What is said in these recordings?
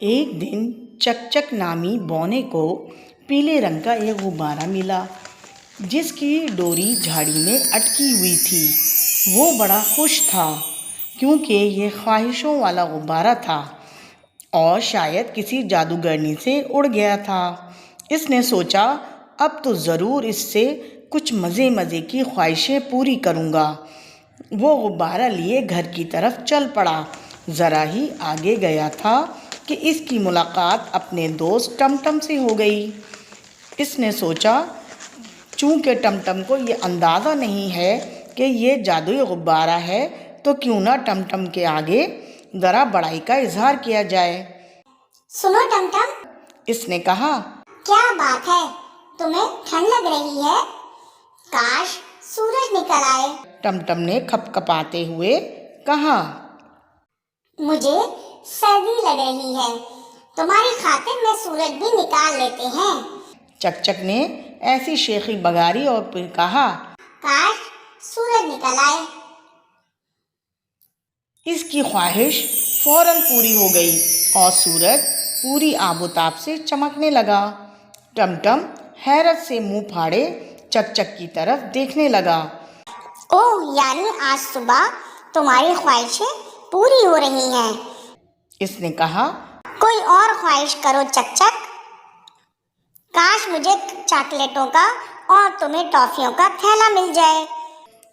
ایک دن چکچک نامی بونے کو پیلے رنگ کا ایک غبارہ ملا جس کی ڈوری جھاڑی میں اٹکی ہوئی تھی۔ وہ بڑا خوش تھا کیونکہ یہ خواہشوں والا غبارہ تھا اور شاید کسی جادوگرنی سے اڑ گیا تھا۔ اس نے سوچا اب تو ضرور اس سے کچھ مزے کی خواہشیں پوری کروں گا۔ وہ غبارہ لیے گھر کی طرف چل پڑا۔ ذرا ہی آگے گیا تھا کہ اس کی ملاقات اپنے دوست ٹمٹم سے ہو گئی۔ اس نے سوچا چونکہ ٹمٹم کو یہ اندازہ نہیں ہے کہ یہ جادوئی غبارہ ہے تو کیوں نہ ٹمٹم کے آگے ذرا بڑائی کا اظہار کیا جائے۔ سنو ٹمٹم، اس نے کہا، کیا بات ہے، تمہیں ٹھنڈ لگ رہی ہے؟ کاش سورج نکل آئے۔ ٹمٹم نے کھپکھپاتے ہوئے کہا، مجھے سردی لگ رہی ہے، تمہاری خاطر میں سورج بھی نکال لیتے ہیں۔ چکچک نے ایسی شیخی بگاری اور پھر کہا، کاش سورج نکل آئے۔ اس کی خواہش فوراً پوری ہو گئی اور سورج پوری آب و تاب سے چمکنے لگا۔ ٹمٹم حیرت سے منہ پھاڑے چکچک کی طرف دیکھنے لگا۔ اوہ، یعنی آج صبح تمہاری خواہشیں پوری ہو رہی ہیں۔ اس نے کہا، کوئی اور خواہش کرو چکچک، کاش مجھے چاکلیٹوں کا اور تمہیں ٹافیوں کا تھیلا مل جائے۔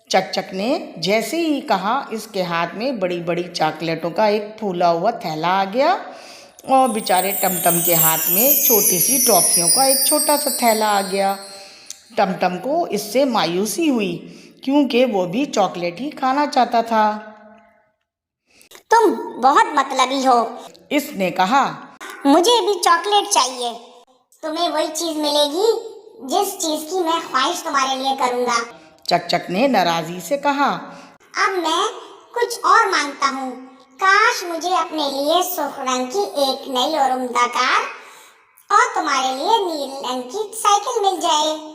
چکچک نے جیسے ہی کہا اس کے ہاتھ میں بڑی بڑی چاکلیٹوں کا ایک پھولا ہوا تھیلا آ گیا اور بیچارے ٹمٹم کے ہاتھ میں چھوٹی سی ٹافیوں کا ایک چھوٹا سا تھیلا آ گیا۔ ٹمٹم کو اس سے مایوسی ہوئی کیونکہ وہ بھی چاکلیٹ ہی کھانا چاہتا تھا۔ تم بہت مطلبی ہو، اس نے کہا، مجھے بھی چاکلیٹ چاہیے۔ تمہیں وہی چیز ملے گی جس چیز کی میں خواہش تمہارے لیے کروں گا۔ چکچک نے ناراضی سے کہا، اب میں کچھ اور مانگتا ہوں، کاش مجھے اپنے لیے سرخ رنگ کی ایک نئی اور عمدہ کار اور تمہارے لیے نیل رنگ کی سائیکل مل جائے۔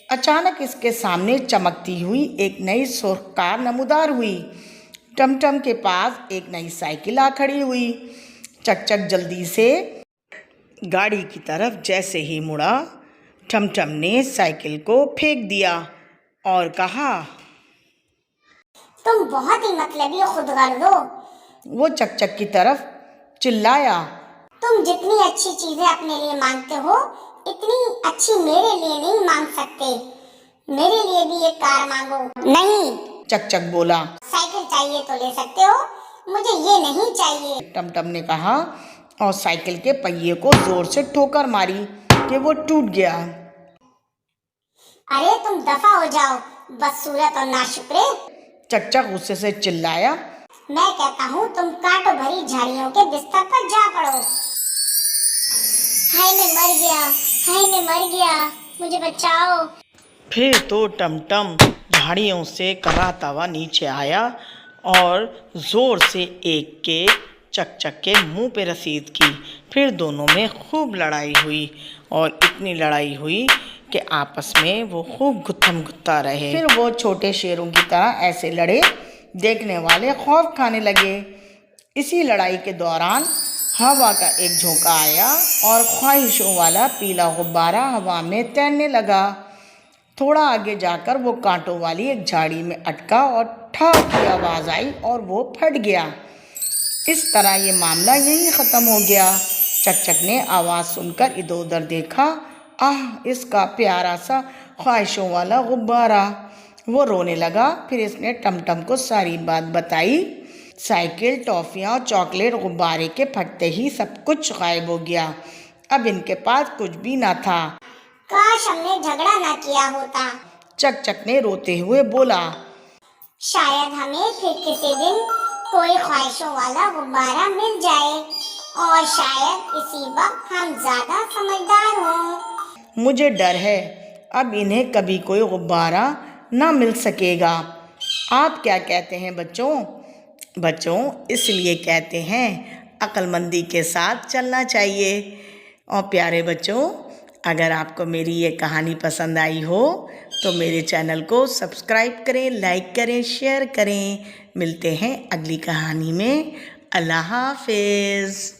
اچانک اس کے سامنے چمکتی ہوئی ایک نئی سرخ کار نمودار ہوئی۔ ٹمٹم کے پاس ایک نئی سائیکل آ کھڑی ہوئی۔ چکچک جلدی سے گاڑی کی طرف جیسے ہی مڑا، ٹمٹم نے سائیکل کو پھینک دیا اور کہا، تم بہت ہی مطلبی و خود غرض ہو۔ وہ چکچک کی طرف چلایا، تم جتنی اچھی چیزیں اپنے لیے مانگتے ہو اتنی اچھی میرے لیے نہیں مانگ سکتے۔ میرے لیے بھی ایک کار مانگو۔ نہیں، چکچک بولا۔ سائیکل چاہیے تو لے سکتے ہو، مجھے یہ نہیں چاہیے۔ ٹمٹم نے کہا اور سائیکل کے پہیے کو زور سے ٹھوکر ماری کہ وہ ٹوٹ گیا۔ ارے تم دفع ہو جاؤ، بدصورت اور ناشکرے۔ چکچک غصے سے چلایا، میں کہتا ہوں تم کانٹوں بھری جھاڑیوں کے بستر پر جا پڑو۔ ہائے میں مر گیا، ہائے میں مر گیا، مجھے بچاؤ۔ پھر تو ٹمٹم جھاڑیوں سے کراتا ہوا نیچے آیا اور زور سے ایک کیک چکچک کے منہ پہ رسید کی۔ پھر دونوں میں خوب لڑائی ہوئی اور اتنی لڑائی ہوئی کہ آپس میں وہ خوب گتھم گتا رہے۔ پھر وہ چھوٹے شیروں کی طرح ایسے لڑے، دیکھنے والے خوف کھانے لگے۔ اسی لڑائی کے دوران ہوا کا ایک جھونکا آیا اور خواہشوں والا پیلا غبارہ ہوا میں تیرنے لگا۔ تھوڑا آگے جا کر وہ کانٹوں والی ایک جھاڑی میں اٹکا اور ٹھاک کی آواز آئی اور وہ پھٹ گیا۔ اس طرح یہ معاملہ یہیں ختم ہو گیا۔ چکچک نے آواز سن کر ادھر ادھر دیکھا، آہ، اس کا پیارا سا خواہشوں والا غبارہ۔ وہ رونے لگا۔ پھر اس نے ٹمٹم کو ساری بات بتائی۔ سائیکل، ٹافیاں اور چاکلیٹ غبارے کے پھٹتے ہی سب کچھ غائب ہو گیا۔ اب ان کے پاس کچھ بھی نہ تھا۔ کاش ہم نے جھگڑا نہ کیا ہوتا۔ چکچک نے روتے ہوئے بولا، شاید ہمیں پھر کسی دن کوئی خواہشوں والا غبارہ مل جائے اور شاید اسی وقت ہم زیادہ سمجھدار ہوں۔ مجھے ڈر ہے اب انہیں کبھی کوئی غبارہ نہ مل سکے گا۔ آپ کیا کہتے ہیں بچوں؟ بچوں، اس لیے کہتے ہیں عقل مندی کے ساتھ چلنا چاہیے۔ اور پیارے بچوں، اگر آپ کو میری یہ کہانی پسند آئی ہو تو میرے چینل کو سبسکرائب کریں، لائک کریں، شیئر کریں۔ ملتے ہیں اگلی کہانی میں۔ اللہ حافظ۔